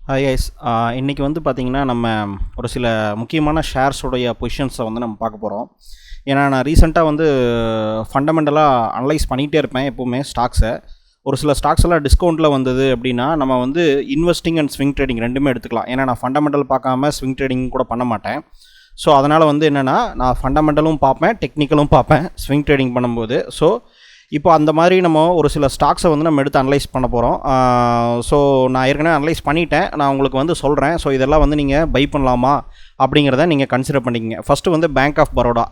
Hi guys. இன்றைக்கி வந்து பார்த்திங்கன்னா நம்ம ஒரு சில முக்கியமான ஷேர்ஸோடைய பொசிஷன்ஸை வந்து நம்ம பார்க்க போகிறோம். ஏன்னா நான் ரீசெண்டாக வந்து ஃபண்டமெண்டலாக அனலைஸ் பண்ணிகிட்டே இருப்பேன் எப்போவுமே ஸ்டாக்ஸை. ஒரு சில ஸ்டாக்ஸ் எல்லாம் டிஸ்கவுண்ட்டில் வந்தது அப்படின்னா நம்ம வந்து இன்வெஸ்டிங் அண்ட் ஸ்விங் ட்ரேடிங் ரெண்டுமே எடுத்துக்கலாம். ஏன்னா நான் ஃபண்டமெண்டல் பார்க்காம ஸ்விங் ட்ரேடிங் கூட பண்ண மாட்டேன். ஸோ அதனால் வந்து என்னென்னா நான் ஃபண்டமெண்டலும் பார்ப்பேன், டெக்னிக்கலும் பார்ப்பேன் ஸ்விங் ட்ரேடிங் பண்ணும்போது. ஸோ இப்போ அந்த மாதிரி நம்ம ஒரு சில ஸ்டாக்ஸை வந்து நம்ம எடுத்து அனலைஸ் பண்ண போகிறோம். ஸோ நான் ஏற்கனவே அனலைஸ் பண்ணிட்டேன், நான் உங்களுக்கு வந்து சொல்கிறேன். ஸோ இதெல்லாம் வந்து நீங்கள் பை பண்ணலாமா அப்படிங்கிறத நீங்கள் கன்சிடர் பண்ணிக்கங்க. ஃபஸ்ட்டு வந்து bank of Baroda.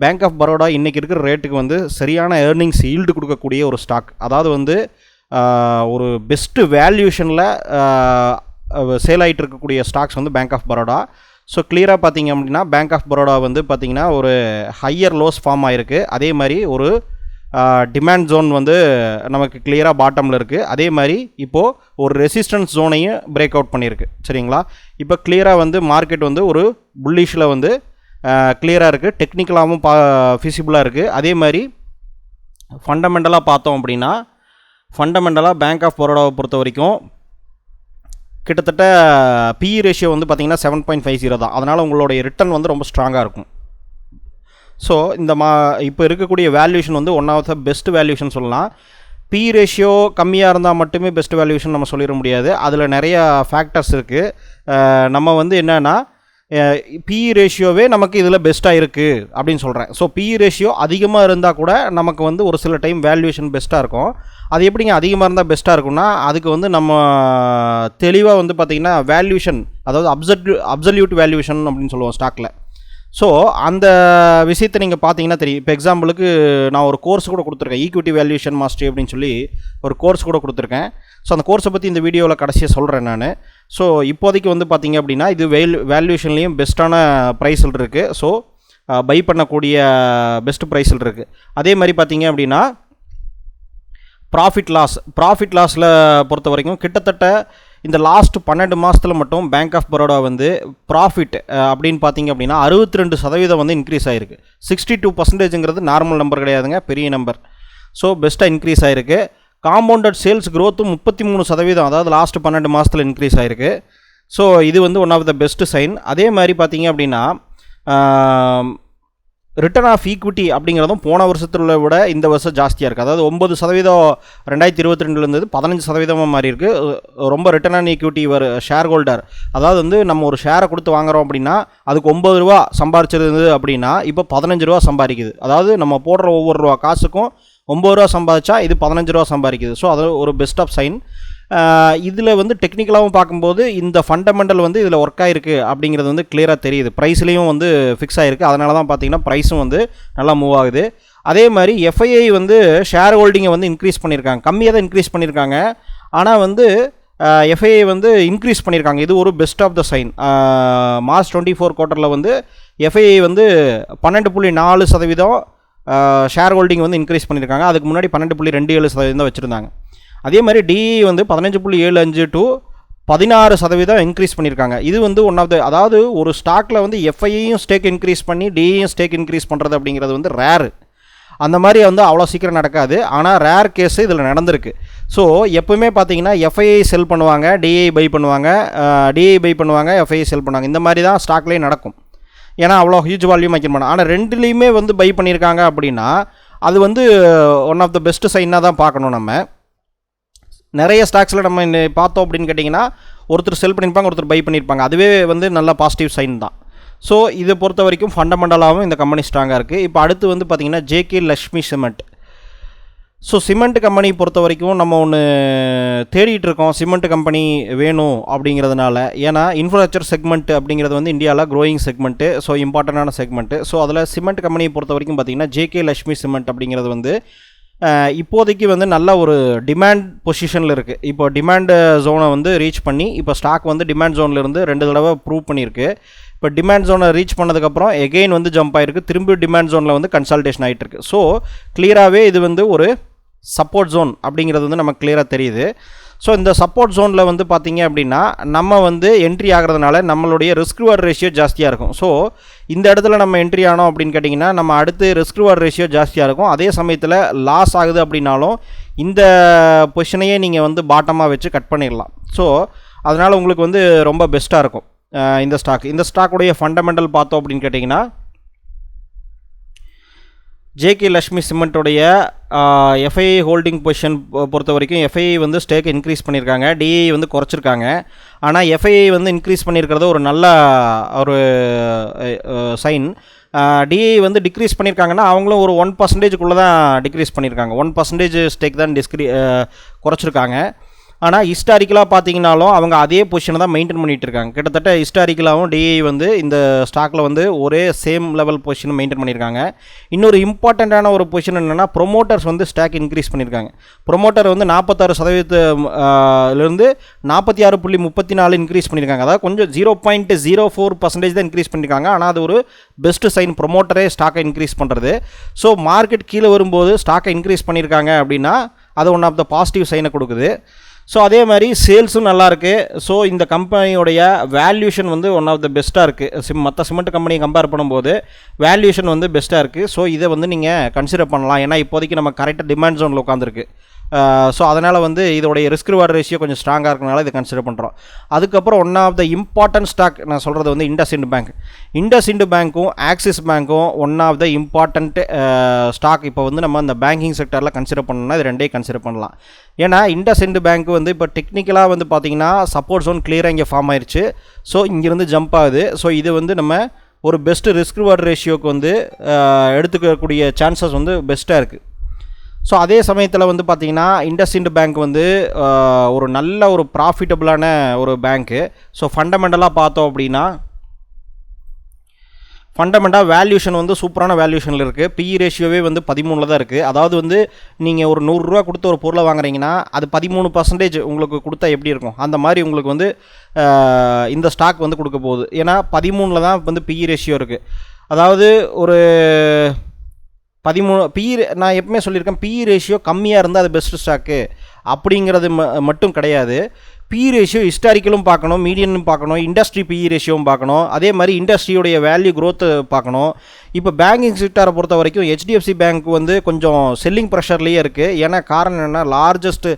Bank of Baroda இன்றைக்கி இருக்கிற ரேட்டுக்கு வந்து சரியான ஏர்னிங்ஸ் ஈல்டு கொடுக்கக்கூடிய ஒரு ஸ்டாக். அதாவது வந்து ஒரு பெஸ்ட்டு வேல்யூஷனில் சேல் ஆகிட்டு இருக்கக்கூடிய ஸ்டாக்ஸ் வந்து பேங்க் ஆஃப் பரோடா. ஸோ கிளியராக பார்த்தீங்க அப்படின்னா பேங்க் ஆஃப் பரோடா வந்து பார்த்திங்கன்னா ஒரு ஹையர் லோஸ் ஃபார்ம் ஆகிருக்கு. அதே மாதிரி ஒரு டிமாண்ட் ஜோன் வந்து நமக்கு கிளியராக பாட்டமில் இருக்குது. அதே மாதிரி இப்போது ஒரு ரெசிஸ்டன்ஸ் ஜோனையும் பிரேக் அவுட் பண்ணியிருக்கு. சரிங்களா? இப்போ கிளியராக வந்து மார்க்கெட் வந்து ஒரு புல்லிஷில் வந்து கிளியராக இருக்குது, டெக்னிக்கலாகவும் ஃபிசிபிளாக இருக்குது. அதே மாதிரி ஃபண்டமெண்டலாக பார்த்தோம் அப்படின்னா ஃபண்டமெண்டலாக பேங்க் ஆஃப் பரோடாவை பொறுத்த வரைக்கும் கிட்டத்தட்ட பிஇ ரேஷியோ வந்து பார்த்திங்கன்னா 7.50 தான். அதனால் உங்களுடைய ரிட்டர்ன் வந்து ரொம்ப ஸ்ட்ராங்காக இருக்கும். ஸோ இந்த இப்போ இருக்கக்கூடிய வேல்யூஷன் வந்து one of the best valuation சொல்லலாம். பி ரேஷியோ கம்மியாக இருந்தால் மட்டுமே பெஸ்ட் வேல்யூஷன் நம்ம சொல்லிட முடியாது. அதில் நிறைய ஃபேக்டர்ஸ் இருக்குது. நம்ம வந்து என்னென்னா பி ரேஷியோவே நமக்கு இதில் பெஸ்ட்டாக இருக்குது அப்படின்னு சொல்கிறேன். ஸோ பி ரேஷியோ அதிகமாக இருந்தால் கூட நமக்கு வந்து ஒரு சில டைம் வேல்யூஷன் பெஸ்ட்டாக இருக்கும். அது எப்படிங்க அதிகமாக இருந்தால் பெஸ்ட்டாக இருக்கும்னா அதுக்கு வந்து நம்ம தெளிவாக வந்து பார்த்திங்கன்னா வேல்யூஷன், அதாவது அப்சல்யூட் வேல்யூஷன் அப்படின்னு சொல்லுவோம் ஸ்டாக்கில். ஸோ அந்த விஷயத்தை நீங்கள் பார்த்தீங்கன்னா தெரியும். இப்போ எக்ஸாம்பிளுக்கு நான் ஒரு கோர்ஸ் கூட கொடுத்துருக்கேன், ஈக்விட்டி வேல்யூஷன் மாஸ்டரி அப்படின்னு சொல்லி ஒரு கோர்ஸ் கூட கொடுத்துருக்கேன். ஸோ அந்த கோர்ஸை பற்றி இந்த வீடியோவில் கடைசியாக சொல்கிறேன் நான். ஸோ இப்போதைக்கு வந்து பார்த்திங்க அப்படின்னா இது வேல்யூஷன்லேயும் பெஸ்ட்டான ப்ரைஸில் இருக்குது. ஸோ பை பண்ணக்கூடிய பெஸ்ட் ப்ரைஸில் இருக்குது. அதே மாதிரி பார்த்திங்க அப்படின்னா ப்ராஃபிட் லாஸில் பொறுத்த வரைக்கும் கிட்டத்தட்ட இந்த லாஸ்ட் 12 மாதத்தில் மட்டும் பேங்க் ஆஃப் பரோடா வந்து ப்ராஃபிட் அப்படின்னு பார்த்தீங்க அப்படின்னா 62% வந்து இன்க்ரீஸ் ஆகிருக்கு. 62%ங்கிறது நார்மல் நம்பர் கிடையாதுங்க, பெரிய நம்பர். ஸோ பெஸ்ட்டாக இன்க்ரீஸ் ஆகிருக்கு. காம்பவுண்டட் சேல்ஸ் க்ரோத்தும் 33%, அதாவது லாஸ்ட் 12 மாதத்தில் இன்க்ரீஸ் ஆகிருக்கு. ஸோ இது வந்து one of the best sign. அதே மாதிரி பார்த்தீங்க அப்படின்னா ரிட்டர்ன் ஆஃப் ஈக்விட்டி அப்படிங்கிறதும் போன வருஷத்தில் விட இந்த வருஷம் ஜாஸ்தியாக இருக்குது. அதாவது 9% 2022 இருந்தது 15% மாறி இருக்குது. ரொம்ப return on equity share holder, அதாவது வந்து நம்ம ஒரு ஷேரை கொடுத்து வாங்குகிறோம் அப்படின்னா அதுக்கு 9 ரூபா சம்பாரிச்சிருந்தது அப்படின்னா இப்போ 15 ரூபா சம்பாதிக்குது. அதாவது நம்ம போடுற ஒவ்வொரு ரூபா காசுக்கும் 9 ரூபா சம்பாதிச்சா இது 15 ரூபா சம்பாதிக்குது. ஸோ அது ஒரு பெஸ்ட் ஆஃப் சைன். இதில் வந்து டெக்னிக்கலாகவும் பார்க்கும்போது இந்த ஃபண்டமெண்டல் வந்து இதில் ஒர்க் ஆகிருக்கு அப்படிங்கிறது வந்து கிளியராக தெரியுது. ப்ரைஸ்லேயும் வந்து ஃபிக்ஸ் ஆகிருக்கு. அதனால தான் பார்த்திங்கன்னா ப்ரைஸும் வந்து நல்லா மூவ் ஆகுது. அதே மாதிரி எஃப்ஐஐ வந்து ஷேர் ஹோல்டிங்கை வந்து இன்க்ரீஸ் பண்ணியிருக்காங்க. கம்மியாக தான் இன்க்ரீஸ் பண்ணியிருக்காங்க, ஆனால் வந்து எஃப்ஐஐ வந்து இன்க்ரீஸ் பண்ணியிருக்காங்க. இது ஒரு best of the sign. March 24 குவார்ட்டரில் வந்து எஃப்ஐஐ வந்து 12.4% ஷேர் ஹோல்டிங் வந்து இன்க்ரீஸ் பண்ணியிருக்காங்க. அதுக்கு முன்னாடி 12.27% தான் வச்சுருந்தாங்க. அதே மாதிரி டிஇ வந்து 15.75 to 16% இன்க்ரீஸ் பண்ணியிருக்காங்க. இது வந்து ஒன் ஆஃப் த, அதாவது ஒரு ஸ்டாக்கில் வந்து எஃப்ஐயும் ஸ்டேக் இன்க்ரீஸ் பண்ணி டிஇயும் ஸ்டேக் இன்க்ரீஸ் பண்ணுறது அப்படிங்கிறது வந்து ரேரு. அந்த மாதிரி வந்து அவ்வளோ சீக்கிரம் நடக்காது, ஆனால் ரேர் கேஸ் இதில் நடந்திருக்கு. ஸோ எப்போவுமே பார்த்தீங்கன்னா எஃப்ஐஐ செல் பண்ணுவாங்க, டிஐ பை பண்ணுவாங்க, டிஐ பை பண்ணுவாங்க, எஃப்ஐஐ செல் பண்ணுவாங்க. இந்த மாதிரி தான் ஸ்டாக்லேயே நடக்கும். ஏன்னா அவ்வளோ ஹியூஜ் வால்யூம் வைக்க மாட்டாங்க. ஆனால் ரெண்டுலேயுமே வந்து பை பண்ணியிருக்காங்க அப்படின்னா அது வந்து ஒன் ஆஃப் த பெஸ்ட் சைனாக தான் பார்க்கணும். நம்ம நிறைய ஸ்டாக்ஸில் நம்ம பார்த்தோம் அப்படின்னு கேட்டிங்கன்னா ஒருத்தர் செல் பண்ணியிருப்பாங்க, ஒருத்தர் பை பண்ணியிருப்பாங்க. அதுவே வந்து நல்ல பாசிட்டிவ் சைன் தான். ஸோ இதை பொறுத்த வரைக்கும் ஃபண்டமெண்டலாகவும் இந்த கம்பெனி ஸ்ட்ராங்காக இருக்குது. இப்போ அடுத்து வந்து பார்த்திங்கன்னா JK Lakshmi cement. So cement company பொறுத்த வரைக்கும் நம்ம ஒன்று தேடிட்டு இருக்கோம், சிமெண்ட் கம்பெனி வேணும் அப்படிங்கிறதுனால. ஏன்னா இன்ஃப்ராஸ்ட்ரக்சர் செக்மெண்ட் அப்படிங்கிறது வந்து இந்தியாவில் க்ரோயிங் செக்மெண்ட்டு, ஸோ இம்பார்ட்டண்டான செக்மெண்ட்டு. ஸோ அதில் சிமெண்ட் கம்பெனியை பொறுத்த வரைக்கும் பார்த்திங்கன்னா ஜேகே லக்ஷ்மி சிமெண்ட் அப்படிங்கிறது வந்து இப்போதைக்கு வந்து நல்ல ஒரு டிமாண்ட் பொசிஷனில் இருக்குது. இப்போ டிமாண்ட் ஜோனை வந்து ரீச் பண்ணி இப்போ ஸ்டாக் வந்து டிமாண்ட் ஜோன்லேருந்து 2 தடவை ப்ரூவ் பண்ணியிருக்கு. இப்போ டிமாண்ட் ஜோனை ரீச் பண்ணதுக்கப்புறம் எகெயின் வந்து ஜம்ப் ஆகிருக்கு, திரும்பி டிமாண்ட் ஜோனில் வந்து கன்சல்டேஷன் ஆகிட்டு இருக்குது. ஸோ கிளியராகவே இது வந்து ஒரு சப்போர்ட் ஜோன் அப்படிங்கிறது வந்து நமக்கு கிளியராக தெரியுது. ஸோ இந்த சப்போர்ட் ஜோனில் வந்து பார்த்திங்க அப்படின்னா நம்ம வந்து என்ட்ரி ஆகிறதுனால நம்மளுடைய ரிஸ்க் ரிவார்ட் ரேஷியோ ஜாஸ்தியாக இருக்கும். ஸோ இந்த இடத்துல நம்ம என்ட்ரி ஆனோம் அப்படின்னு கேட்டிங்கன்னா நம்ம அடுத்து ரிஸ்க் ரிவார்ட் ரேஷியோ ஜாஸ்தியாக இருக்கும். அதே சமயத்தில் லாஸ் ஆகுது அப்படின்னாலும் இந்த பொசிஷனையே நீங்கள் வந்து பாட்டமாக வச்சு கட் பண்ணிடலாம். ஸோ அதனால் உங்களுக்கு வந்து ரொம்ப பெஸ்ட்டாக இருக்கும் இந்த ஸ்டாக்குடைய ஃபண்டமெண்டல் பார்த்தோம் அப்படின்னு கேட்டிங்கன்னா ஜேகே லக்ஷ்மி சிமெண்ட்டுடைய எஃப்ஐஐ ஹோல்டிங் பொசிஷன் பொறுத்த வரைக்கும் எஃப்ஐஐ வந்து ஸ்டேக் இன்க்ரீஸ் பண்ணியிருக்காங்க, டிஐ வந்து குறைச்சிருக்காங்க. ஆனால் எஃப்ஐஐ வந்து இன்க்ரீஸ் பண்ணியிருக்கிறது ஒரு நல்ல ஒரு சைன். டிஐ வந்து டிக்ரீஸ் பண்ணியிருக்காங்கன்னா அவங்களும் ஒரு 1% தான் டிக்ரீஸ் பண்ணியிருக்காங்க, 1% ஸ்டேக் தான் குறைச்சிருக்காங்க. ஆனால் ஹிஸ்டாரிக்கலாக பார்த்தீங்கன்னாலும் அவங்க அதே பொசிஷனை தான் மெயின்டைன் பண்ணிகிட்டு இருக்காங்க. கிட்டத்தட்ட ஹிஸ்டாரிக்கலாகவும் டிஐ வந்து இந்த ஸ்டாக்கில் வந்து ஒரே சேம் லெவல் பொசிஷனை மெயின்டைன் பண்ணியிருக்காங்க. இன்னொரு இம்பார்ட்டண்ட்டான ஒரு பொசிஷன் என்னென்னா ப்ரொமோட்டர்ஸ் வந்து ஸ்டாக் இன்க்ரீஸ் பண்ணியிருக்காங்க. ப்ரொமோட்டர் வந்து 46%லேருந்து 46.34 இன்க்ரீஸ் பண்ணியிருக்காங்க. அதாவது கொஞ்சம் 0.04% தான் இன்க்ரீஸ் பண்ணியிருக்காங்க. ஆனால் அது ஒரு பெஸ்ட் சைன், ப்ரொமோட்டரே ஸ்டாக்கை இன்க்ரீஸ் பண்ணுறது. ஸோ மார்க்கெட் கீழே வரும்போது ஸ்டாக்கை இன்க்ரீஸ் பண்ணியிருக்காங்க அப்படின்னா அது ஒன் ஆஃப் த பாசிட்டிவ் சைனை கொடுக்குது. ஸோ அதே மாதிரி சேல்ஸும் நல்லாயிருக்கு. ஸோ இந்த கம்பெனியோடைய வேல்யூஷன் வந்து ஒன் ஆஃப் த பெஸ்ட்டாக இருக்குது. மற்ற சிமெண்ட் கம்பெனியை கம்பேர் பண்ணும்போது வேல்யூஷன் வந்து பெஸ்ட்டாக இருக்குது. ஸோ இதை வந்து நீங்கள் கன்சிடர் பண்ணலாம். ஏன்னா இப்போதைக்கு நம்ம கரெக்டாக டிமாண்ட் ஜோனில் உட்காந்துருக்கு. ஸோ அதனால் வந்து இதோடைய ரிஸ்க் ரிவார்டு ரேஷியோ கொஞ்சம் ஸ்ட்ராங்காக இருக்கனால இதை கன்சிடர் பண்ணுறோம். அதுக்கப்புறம் one of the important stock நான் சொல்கிறது வந்து இண்டஸ்இண்ட் பேங்க். இண்டஸ்இண்ட் பேங்க்கும் ஆக்சிஸ் பேங்க்கும் one of the important stock. இப்போ வந்து நம்ம அந்த பேங்கிங் செக்டரில் கன்சிடர் பண்ணணும்னா இது ரெண்டே கன்சிடர் பண்ணலாம். ஏன்னா இண்டஸ்இண்ட் பேங்க் வந்து இப்போ டெக்னிக்கலாக வந்து பார்த்திங்கன்னா சப்போர்ட் ஜோன் கிளியராக இங்கே ஃபார்ம் ஆயிடுச்சு. ஸோ இங்கேருந்து ஜம்ப் ஆகுது. ஸோ இது வந்து நம்ம ஒரு பெஸ்ட்டு ரிஸ்க் ரிவார்டு ரேஷியோக்கு வந்து எடுத்துக்கக்கூடிய சான்சஸ் வந்து பெஸ்ட்டாக இருக்குது. ஸோ அதே சமயத்தில் வந்து பார்த்திங்கன்னா இண்டஸ்இண்ட் பேங்க் வந்து ஒரு நல்ல ஒரு ப்ராஃபிட்டபுளான ஒரு பேங்க்கு. ஸோ ஃபண்டமெண்டலாக பார்த்தோம் அப்படின்னா ஃபண்டமெண்டாக வேல்யூஷன் வந்து சூப்பரான வேல்யூஷனில் இருக்குது. பிஇ ரேஷியோவே வந்து 13 தான் இருக்குது. அதாவது வந்து நீங்கள் ஒரு 100 ரூபா கொடுத்து ஒரு பொருளை வாங்குறீங்கன்னா அது 13% உங்களுக்கு கொடுத்தா எப்படி இருக்கும், அந்த மாதிரி உங்களுக்கு வந்து இந்த ஸ்டாக் வந்து கொடுக்க போகுது. ஏன்னா 13 தான் வந்து பிஇ ரேஷியோ இருக்குது. அதாவது ஒரு 13 பிஇ, நான் எப்பவுமே சொல்லியிருக்கேன் பிஇ ரேஷியோ கம்மியாக இருந்தால் அது பெஸ்ட் ஸ்டாக்கு அப்படிங்கிறது மட்டும் கிடையாது. பிஇ ரேஷியோ ஹிஸ்டாரிக்கலும் பார்க்கணும், மீடியனும் பார்க்கணும், இண்டஸ்ட்ரி பிஇ ரேஷியோவும் பார்க்கணும். அதே மாதிரி இண்டஸ்ட்ரியோடைய வேல்யூ க்ரோத்து பார்க்கணும். இப்போ பேங்கிங் செக்டாரை பொறுத்த வரைக்கும் ஹெச்டிஎஃப்சி பேங்க் வந்து கொஞ்சம் செல்லிங் ப்ரெஷர்லேயே இருக்குது. ஏன்னா காரணம் என்னென்னா லார்ஜஸ்ட்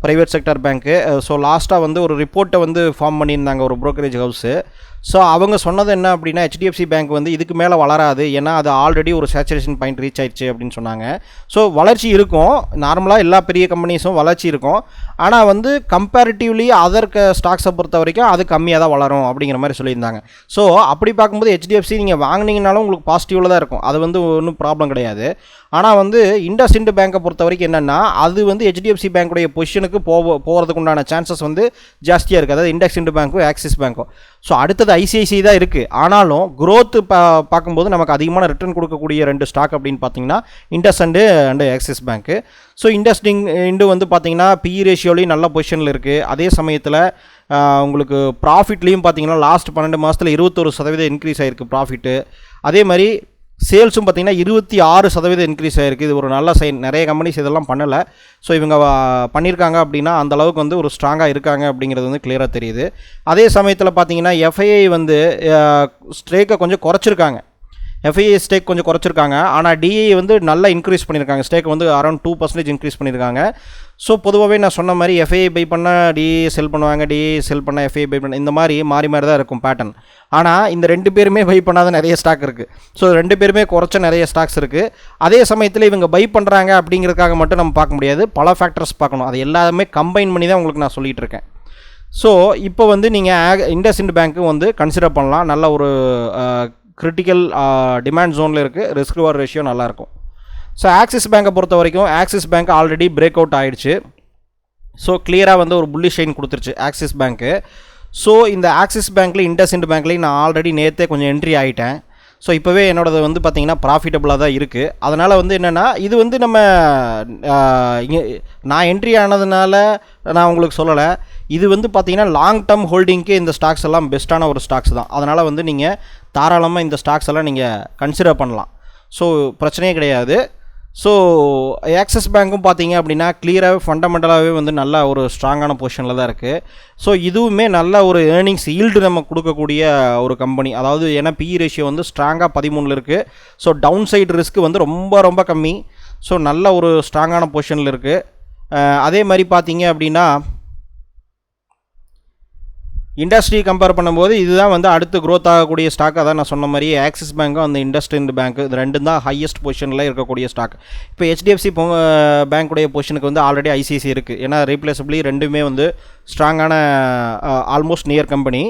ப்ரைவேட் செக்டார் பேங்க்கு. ஸோ லாஸ்ட்டாக வந்து ஒரு ரிப்போர்ட்டை வந்து ஃபார்ம் பண்ணியிருந்தாங்க ஒரு ப்ரோக்கரேஜ் ஹவுஸு. ஸோ அவங்க சொன்னது என்ன அப்படின்னா ஹெச்டிஎஃப்சி பேங்க் வந்து இதுக்கு மேலே வளராது, ஏன்னா அது ஆல்ரெடி ஒரு சேச்சுரேஷன் பாயிண்ட் ரீச் ஆயிடுச்சு அப்படின்னு சொன்னாங்க. ஸோ வளர்ச்சி இருக்கும், நார்மலாக எல்லா பெரிய கம்பெனிஸும் வளர்ச்சி இருக்கும். ஆனால் வந்து கம்பேரிட்டிவ்லி அதர் ஸ்டாக்ஸை பொறுத்த வரைக்கும் அது கம்மியாக தான் வளரும் அப்படிங்கிற மாதிரி சொல்லியிருந்தாங்க. ஸோ அப்படி பார்க்கும்போது ஹெச்டிஎஃப்சி நீங்கள் வாங்கினீங்கனாலும் உங்களுக்கு பாசிட்டிவில் தான் இருக்கும், அது வந்து ஒன்றும் ப்ராப்ளம் கிடையாது. ஆனால் வந்து இண்டஸ்இண்ட் பேங்கை பொறுத்த வரைக்கும் என்னென்னா அது வந்து ஹெச்டிஎஃப்சி பேங்க்குடைய பொசிஷனுக்கு போகிறதுக்கு உண்டான சான்சஸ் வந்து ஜாஸ்தியாக இருக்குது. அதாவது இண்டஸ்இண்ட் பேங்க்கும் ஆக்சிஸ் பேங்க்கும். ஸோ அடுத்தது ஐசிஐசிஐ தான் இருக்குது. ஆனாலும் க்ரோத்து பார்க்கும்போது நமக்கு அதிகமான ரிட்டர்ன் கொடுக்கக்கூடிய 2 ஸ்டாக் அப்படின்னு பார்த்தீங்கன்னா IndusInd and axis bank. So IndusInd வந்து பார்த்தீங்கன்னா பிஇ ரேஷியோலையும் நல்ல பொசிஷனில் இருக்குது. அதே சமயத்தில் உங்களுக்கு ப்ராஃபிட்லேயும் பார்த்தீங்கன்னா லாஸ்ட் 12 மாதத்தில் 21% இன்க்ரீஸ் ஆகிருக்கு ப்ராஃபிட்டு. அதே மாதிரி சேல்ஸும் பார்த்திங்கன்னா 26% இன்க்ரீஸ் ஆகிருக்கு. இது ஒரு நல்ல சைன். நிறைய கம்பெனிஸ் இதெல்லாம் பண்ணலை. ஸோ இவங்க பண்ணியிருக்காங்க அப்படின்னா அந்தளவுக்கு வந்து ஒரு ஸ்ட்ராங்காக இருக்காங்க அப்படிங்கிறது வந்து கிளியராக தெரியுது. அதே சமயத்தில் பார்த்தீங்கன்னா எஃப்ஐஐ வந்து ஸ்டேக்கை கொஞ்சம் குறைச்சிருக்காங்க. எஃப்ஐஐ ஸ்டேக் கொஞ்சம் குறைச்சிருக்காங்க. ஆனால் டிஐ வந்து நல்லா இன்க்ரீஸ் பண்ணியிருக்காங்க. ஸ்டேக் வந்து அரௌண்ட் 2% இன்க்ரீஸ் பண்ணியிருக்காங்க. ஸோ பொதுவாகவே நான் சொன்ன மாதிரி எஃப்ஐஐ பை பண்ணால் டிஐ செல் பண்ணுவாங்க, டிஐ செல் பண்ணால் எஃப்ஐஐ பை பண்ண, இந்த மாதிரி மாறி மாறி தான் இருக்கும் பேட்டர்ன். ஆனால் இந்த 2 பேருமே பை பண்ணாத நிறைய ஸ்டாக் இருக்குது. ஸோ 2 பேருமே குறைச்ச நிறைய ஸ்டாக்ஸ் இருக்குது. அதே சமயத்தில் இவங்க பை பண்ணுறாங்க அப்படிங்கிறதுக்காக மட்டும் நம்ம பார்க்க முடியாது, பல ஃபேக்டர்ஸ் பார்க்கணும். அது எல்லாமே கம்பைன் பண்ணி தான் உங்களுக்கு நான் சொல்லிகிட்டு இருக்கேன். ஸோ இப்போ வந்து நீங்கள் இண்டஸ்இண்ட் பேங்க்கும் வந்து கன்சிடர் பண்ணலாம். நல்ல ஒரு கிரிட்டிக்கல் டிமாண்ட் ஜோனில் இருக்குது, ரிஸ்க் ரிவார்டு ரேஷியோ நல்லாயிருக்கும். ஸோ ஆக்சிஸ் பேங்கை பொறுத்த வரைக்கும் axis bank already break out ஆகிடுச்சு. ஸோ கிளியராக வந்து ஒரு புல்லிஷ் ஷைன் கொடுத்துருச்சு ஆக்சிஸ் பேங்க்கு. ஸோ இந்த ஆக்சிஸ் பேங்க்லேயும் இண்டஸ்இண்ட் பேங்க்லேயும் நான் ஆல்ரெடி நேற்றே கொஞ்சம் என்ட்ரி ஆகிட்டேன். ஸோ இப்போவே என்னோடது வந்து பார்த்திங்கன்னா ப்ராஃபிட்டபுளாக தான் இருக்குது. அதனால் வந்து என்னென்னா இது வந்து நம்ம நான் என்ட்ரி ஆனதுனால நான் உங்களுக்கு சொல்லலை. இது வந்து பார்த்திங்கன்னா லாங் டேர்ம் ஹோல்டிங்க்கு இந்த ஸ்டாக்ஸ் எல்லாம் பெஸ்ட்டான ஒரு ஸ்டாக்ஸ் தான். அதனால் வந்து நீங்கள் தாராளமாக இந்த ஸ்டாக்ஸ் எல்லாம் நீங்கள் கன்சிடர் பண்ணலாம். ஸோ பிரச்சனையே கிடையாது. ஸோ ஆக்சிஸ் பேங்க்கும் பார்த்தீங்க அப்படின்னா கிளியராகவே ஃபண்டமெண்டலாகவே வந்து நல்ல ஒரு ஸ்ட்ராங்கான பொசிஷனில் தான் இருக்குது. ஸோ இதுவுமே நல்ல ஒரு ஏர்னிங்ஸ் ஈல்டு நம்ம கொடுக்கக்கூடிய ஒரு கம்பெனி. அதாவது ஏன்னா பிஇ ரேஷியோ வந்து ஸ்ட்ராங்காக 13 இருக்குது. ஸோ டவுன் சைடு ரிஸ்க் வந்து ரொம்ப ரொம்ப கம்மி. ஸோ நல்ல ஒரு ஸ்ட்ராங்கான பொசிஷனில் இருக்குது. அதே மாதிரி பார்த்தீங்க அப்படின்னா இண்டஸ்ட்ரி கம்பேர் பண்ணும்போது இதுதான் வந்து அடுத்து க்ரோத் ஆகக்கூடிய ஸ்டாக். அதான் நான் சொன்ன மாதிரி ஆக்சிஸ் பேங்க்கும் அந்த இண்டஸ்இண்ட் பேங்க் இது ரெண்டும் தான் ஹையஸ்ட் பொசிஷனில் இருக்கக்கூடிய ஸ்டாக். இப்போ ஹெச்டிஎஃப்சி பேங்க்குடைய பொசிஷனுக்கு வந்து ஆல்ரெடி ஐசிஐசி இருக்குது. ஏன்னா ரீப்ளேசபிளி ரெண்டுமே வந்து ஸ்ட்ராங்கான ஆல்மோஸ்ட் நியர் கம்பெனி.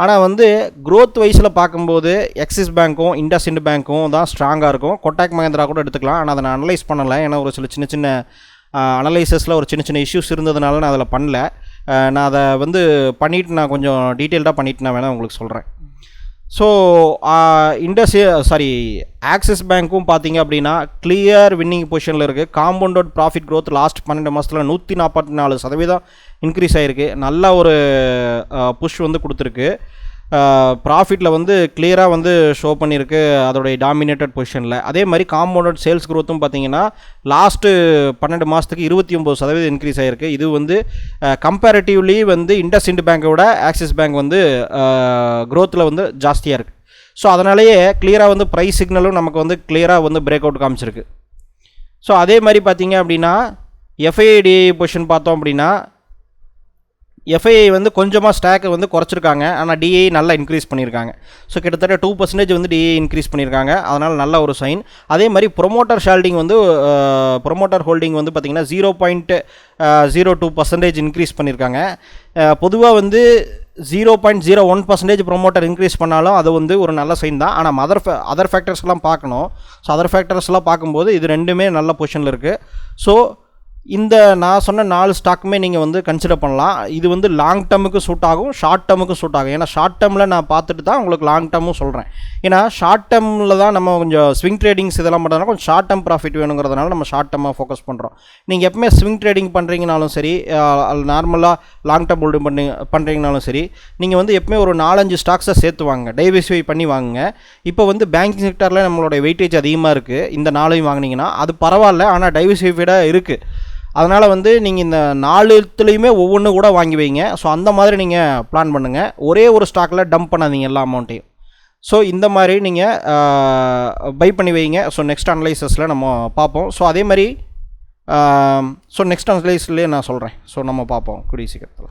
ஆனால் வந்து க்ரோத் வைஸில் பார்க்கும்போது ஆக்சிஸ் பேங்க்கும் இண்டஸ்இண்ட் பேங்க்கும் தான் ஸ்ட்ராங்காக இருக்கும். கொட்டாக் மஹேந்திரா கூட எடுத்துக்கலாம். ஆனால் அதை நான் அனலைஸ் பண்ணலை. ஏன்னா ஒரு சின்ன சின்ன அனலைசஸில் ஒரு சின்ன இஷ்யூஸ் இருந்ததுனால நான் அதில் பண்ணல. நான் அதை வந்து பண்ணிவிட்டு நான் கொஞ்சம் டீட்டெயில்டாக பண்ணிவிட்டு நான் வேணால் உங்களுக்கு சொல்கிறேன். ஸோ ஆக்சிஸ் பேங்க்கும் பார்த்தீங்க அப்படின்னா கிளியர் வின்னிங் பொசிஷனில் இருக்குது. காம்பவுண்டட் ப்ராஃபிட் க்ரோத் லாஸ்ட் 12 மாதத்தில் 144% இன்க்ரீஸ் ஆகிருக்கு. நல்ல ஒரு புஷ் வந்து கொடுத்துருக்கு. ப்ராஃபிட்டில் வந்து கிளியராக வந்து ஷோ பண்ணியிருக்கு அதோடைய டாமினேட்டட் பொசிஷனில். அதே மாதிரி காம்பவுண்டட் சேல்ஸ் க்ரோத்தும் பார்த்தீங்கன்னா லாஸ்ட்டு 12 மாதத்துக்கு 29% இன்க்ரீஸ் ஆகிருக்கு. இது வந்து கம்பேரிட்டிவ்லி வந்து இண்டஸ்இண்ட் பேங்கை விட ஆக்சிஸ் பேங்க் வந்து க்ரோத்தில் வந்து ஜாஸ்தியாக இருக்குது. ஸோ அதனாலேயே கிளியராக வந்து ப்ரைஸ் சிக்னலும் நமக்கு வந்து கிளியராக வந்து பிரேக் அவுட் காமிச்சிருக்கு. ஸோ அதே மாதிரி பார்த்தீங்க அப்படின்னா எஃப்ஐடி பொசிஷன் பார்த்தோம் அப்படின்னா எஃப்ஐஐ வந்து கொஞ்சமாக ஸ்டாக்கை வந்து குறைச்சிருக்காங்க. ஆனால் டிஐ நல்லா இன்க்ரீஸ் பண்ணியிருக்காங்க. ஸோ கிட்டத்தட்ட 2% வந்து டிஐ இன்க்ரீஸ் பண்ணியிருக்காங்க. அதனால் நல்ல ஒரு சைன். அதே மாதிரி ப்ரொமோட்டர் ஹோல்டிங் வந்து பார்த்திங்கன்னா 0.02% இன்க்ரீஸ் பண்ணியிருக்காங்க. பொதுவாக வந்து 0.01% ப்ரொமோட்டர் இன்க்ரீஸ் பண்ணாலும் அது வந்து ஒரு நல்ல சைன் தான். ஆனால் அதர் ஃபேக்டர்ஸ்லாம் பார்க்கணும். ஸோ அதர் ஃபேக்டர்ஸ்லாம் பார்க்கும்போது இது ரெண்டுமே நல்ல பொசிஷனில் இருக்குது. ஸோ இந்த நான் சொன்ன 4 ஸ்டாக்குமே நீங்கள் வந்து கன்சிடர் பண்ணலாம். இது வந்து லாங் டேர்முக்கு சூட் ஆகும், ஷார்ட் டேர்முக்கு சூட் ஆகும். ஏன்னா ஷார்ட் டேர்மில் நான் பார்த்துட்டு தான் உங்களுக்கு லாங் டேர்மும் சொல்கிறேன். ஏன்னா ஷார்ட் டேர்மில் தான் நம்ம கொஞ்சம் ஸ்விங் ட்ரேடிங்ஸ் இதெல்லாம் பண்ணுறதுனால கொஞ்சம் ஷார்ட் டேர்ம் ப்ராஃபிட் வேணுங்கிறதுனால நம்ம ஷார்ட் டேர்மாக ஃபோக்கஸ் பண்ணுறோம். நீங்கள் எப்பவுமே ஸ்விங் ட்ரேடிங் பண்ணுறீங்கனாலும் சரி, நார்மலாக லாங் டேர்ம் ஹோல்டு பண்ணுறீங்கனாலும் சரி, நீங்கள் வந்து எப்பவுமே ஒரு 4-5 ஸ்டாக்ஸை சேர்த்து வாங்க, டைவர்சிஃபை பண்ணி வாங்குங்க. இப்போ வந்து பேங்கிங் செக்டரில் நம்மளோட வெயிட்டேஜ் அதிகமாக இருக்குது. இந்த 4ஐயும் வாங்கினீங்கன்னா அது பரவாயில்ல, ஆனால் டைவர்சிஃபைடாக இருக்குது. அதனால் வந்து நீங்கள் இந்த 4த்துலேயுமே ஒவ்வொன்று கூட வாங்கி வைங்க. ஸோ அந்த மாதிரி நீங்கள் பிளான் பண்ணுங்கள். ஒரே ஒரு ஸ்டாக்கில் டம்ப் பண்ணாதீங்க எல்லா அமௌண்ட்டையும். ஸோ இந்த மாதிரி நீங்கள் பை பண்ணி வைங்க. ஸோ நெக்ஸ்ட் அனலைசஸில் நம்ம பார்ப்போம். ஸோ அதே மாதிரி நெக்ஸ்ட் அனலைஸ்லேயே நான் சொல்கிறேன். ஸோ நம்ம பார்ப்போம் கூடிய சீக்கிரத்தில்.